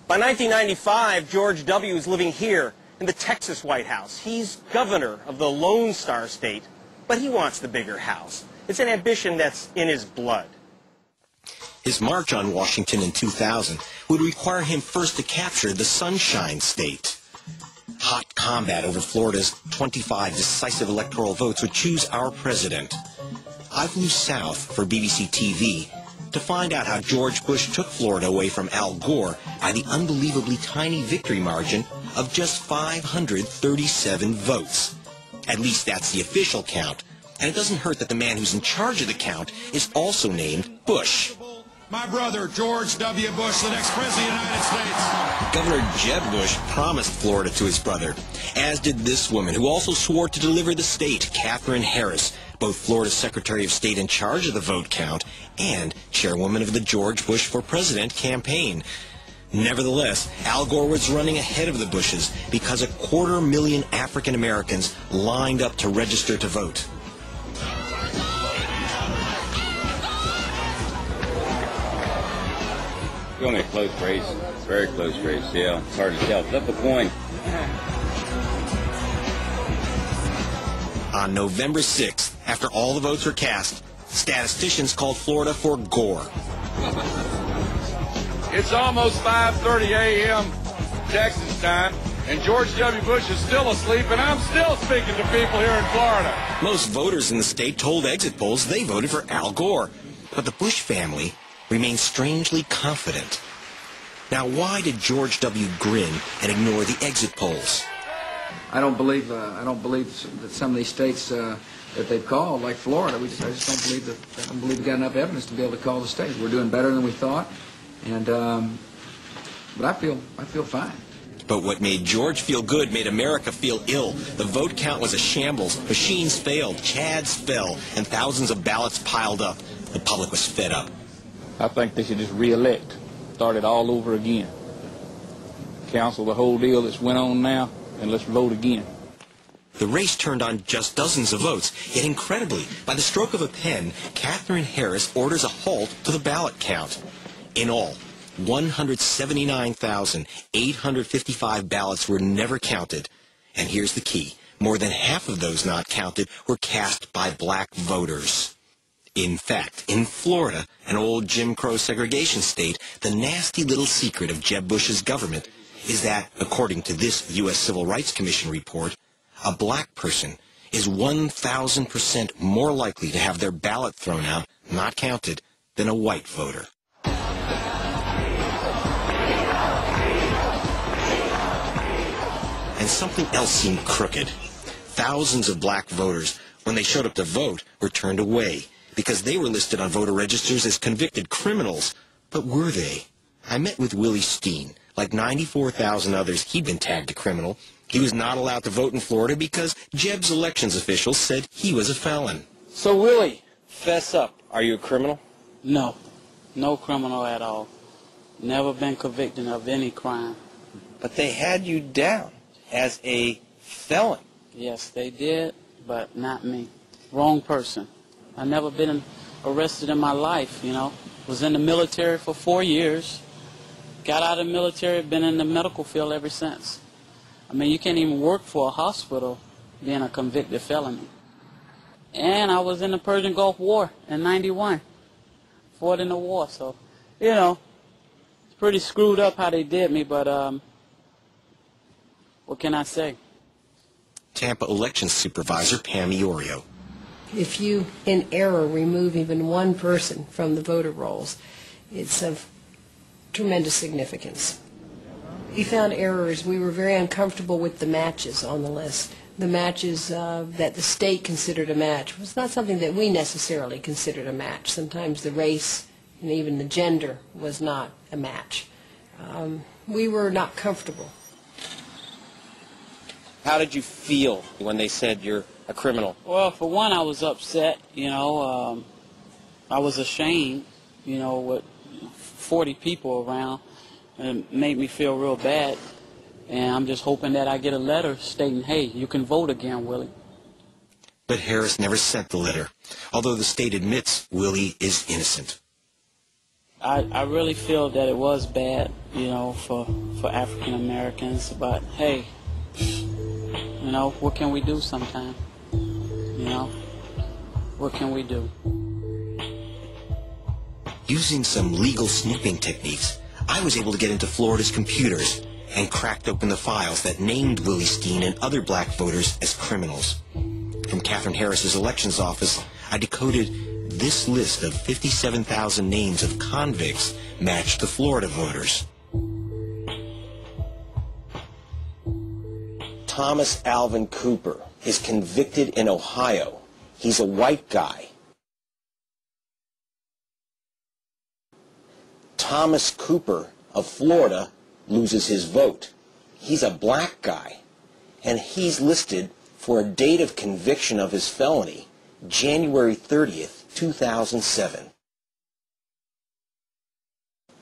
By 1995, George W. is living here in the Texas White House. He's governor of the Lone Star State, but he wants the bigger house. It's an ambition that's in his blood. His march on Washington in 2000 would require him first to capture the Sunshine State. Hot combat over Florida's 25 decisive electoral votes would choose our president. I flew south for BBC TV to find out how George Bush took Florida away from Al Gore by the unbelievably tiny victory margin of just 537 votes. At least that's the official count. And it doesn't hurt that the man who's in charge of the count is also named Bush. My brother, George W. Bush, the next president of the United States. Governor Jeb Bush promised Florida to his brother, as did this woman, who also swore to deliver the state, Katherine Harris, both Florida's Secretary of State in charge of the vote count and chairwoman of the George Bush for President campaign. Nevertheless, Al Gore was running ahead of the Bushes because 250,000 African Americans lined up to register to vote. It's going to be a close race. It's a very close race, yeah. It's hard to tell. Flip a coin. On November 6th, after all the votes were cast, statisticians called Florida for Gore. It's almost 5:30 a.m. Texas time, and George W. Bush is still asleep, and I'm still speaking to people here in Florida. Most voters in the state told exit polls they voted for Al Gore, but the Bush family remained strangely confident. Now, why did George W. grin and ignore the exit polls? I don't believe that some of these states that they've called, like Florida, I just don't believe we got enough evidence to be able to call the state. We're doing better than we thought, and but I feel fine. But what made George feel good made America feel ill. The vote count was a shambles. Machines failed, chads fell, and thousands of ballots piled up. The public was fed up. I think they should just re-elect, start it all over again. Cancel the whole deal that's went on now, and let's vote again. The race turned on just dozens of votes, yet incredibly, by the stroke of a pen, Katherine Harris orders a halt to the ballot count. In all, 179,855 ballots were never counted. And here's the key. More than half of those not counted were cast by black voters. In fact, in Florida, an old Jim Crow segregation state, the nasty little secret of Jeb Bush's government is that, according to this U.S. Civil Rights Commission report, a black person is 1,000% more likely to have their ballot thrown out, not counted, than a white voter. And something else seemed crooked. Thousands of black voters, when they showed up to vote, were turned away because they were listed on voter registers as convicted criminals. But were they? I met with Willie Steen. Like 94,000 others, he'd been tagged a criminal. He was not allowed to vote in Florida because Jeb's elections officials said he was a felon. So, Willie, fess up. Are you a criminal? No. No criminal at all. Never been convicted of any crime. But they had you down as a felon. Yes, they did, but not me. Wrong person. I never been arrested in my life, you know. Was in the military for 4 years. Got out of the military, been in the medical field ever since. I mean, you can't even work for a hospital being a convicted felony. And I was in the Persian Gulf War in '91. Fought in the war, so, you know, it's pretty screwed up how they did me, but what can I say? Tampa Elections Supervisor Pam Iorio. If you, in error, remove even one person from the voter rolls, it's of tremendous significance. We found errors. We were very uncomfortable with the matches on the list. The matches that the state considered a match was not something that we necessarily considered a match. Sometimes the race and even the gender was not a match. We were not comfortable. How did you feel when they said you're a criminal? Well, for one, I was upset, you know. I was ashamed, you know, with 40 people around. It made me feel real bad. And I'm just hoping that I get a letter stating, hey, you can vote again, Willie. But Harris never sent the letter, although the state admits Willie is innocent. I really feel that it was bad, you know, for African Americans. But hey, you know, what can we do sometime? You know, what can we do? Using some legal snooping techniques, I was able to get into Florida's computers and cracked open the files that named Willie Steen and other black voters as criminals. From Katherine Harris's elections office, I decoded this list of 57,000 names of convicts matched to Florida voters. Thomas Alvin Cooper is convicted in Ohio. He's a white guy. Thomas Cooper of Florida loses his vote. He's a black guy, and he's listed for a date of conviction of his felony, January 30th, 2007.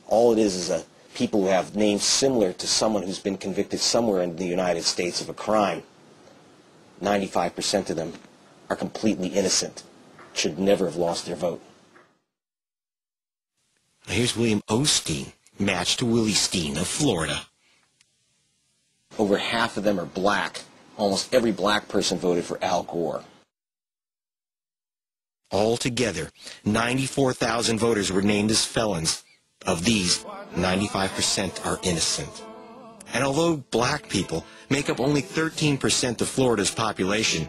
All it is people who have names similar to someone who's been convicted somewhere in the United States of a crime. 95% of them are completely innocent, should never have lost their vote. Here's William Osteen, matched to Willie Steen of Florida. Over half of them are black. Almost every black person voted for Al Gore. Altogether, 94,000 voters were named as felons. Of these, 95% are innocent. And although black people make up only 13% of Florida's population,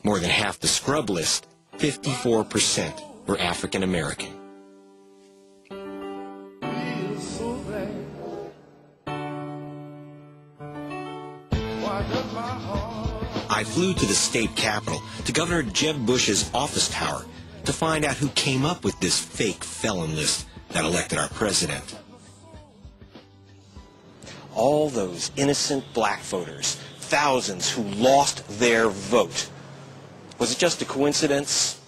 more than half the scrub list, 54%, were African American. I flew to the state capitol, to Governor Jeb Bush's office tower, to find out who came up with this fake felon list that elected our president. All those innocent black voters, thousands who lost their vote. Was it just a coincidence?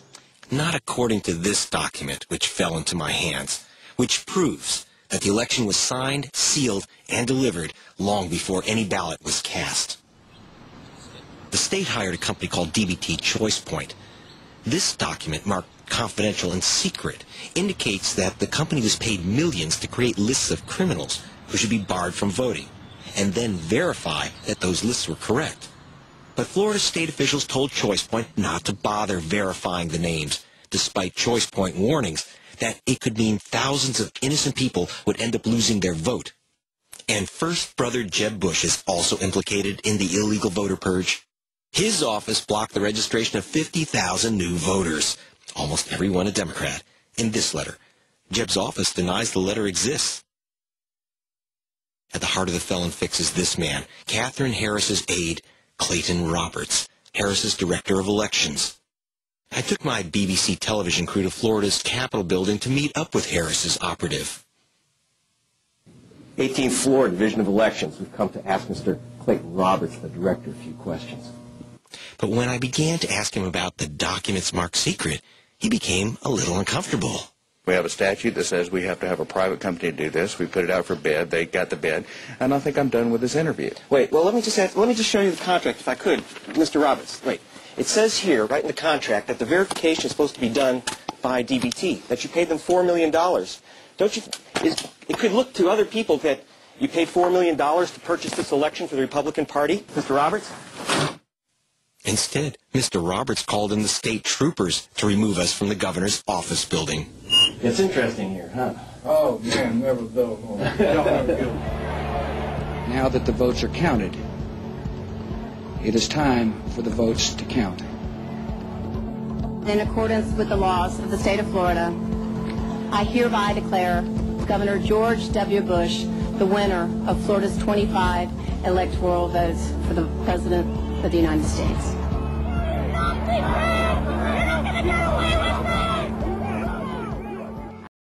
Not according to this document, which fell into my hands, which proves that the election was signed, sealed, and delivered long before any ballot was cast. The state hired a company called Diebold and ChoicePoint. This document, marked confidential and secret, indicates that the company was paid millions to create lists of criminals who should be barred from voting, and then verify that those lists were correct. But Florida state officials told ChoicePoint not to bother verifying the names, despite ChoicePoint warnings that it could mean thousands of innocent people would end up losing their vote. And First Brother Jeb Bush is also implicated in the illegal voter purge. His office blocked the registration of 50,000 new voters, almost everyone a Democrat. In this letter, Jeb's office denies the letter exists. At the heart of the felon fix is this man, Katherine Harris's aide, Clayton Roberts, Harris's director of elections. I took my BBC television crew to Florida's Capitol building to meet up with Harris's operative. 18th floor, Division of Elections. We've come to ask Mr. Clayton Roberts, the director, a few questions. But when I began to ask him about the documents marked secret, he became a little uncomfortable. We have a statute that says we have to have a private company to do this. We put it out for bid. They got the bid. And I think I'm done with this interview. Wait, well, let me just show you the contract, if I could. Mr. Roberts, wait. It says here, right in the contract, that the verification is supposed to be done by DBT, that you paid them $4 million. Don't you? It could look to other people that you paid $4 million to purchase this election for the Republican Party, Mr. Roberts? Instead, Mr. Roberts called in the state troopers to remove us from the governor's office building. It's interesting here, huh? Oh, man, never go. Now that the votes are counted, it is time for the votes to count. In accordance with the laws of the state of Florida, I hereby declare Governor George W. Bush the winner of Florida's 25 electoral votes for the President of the United States.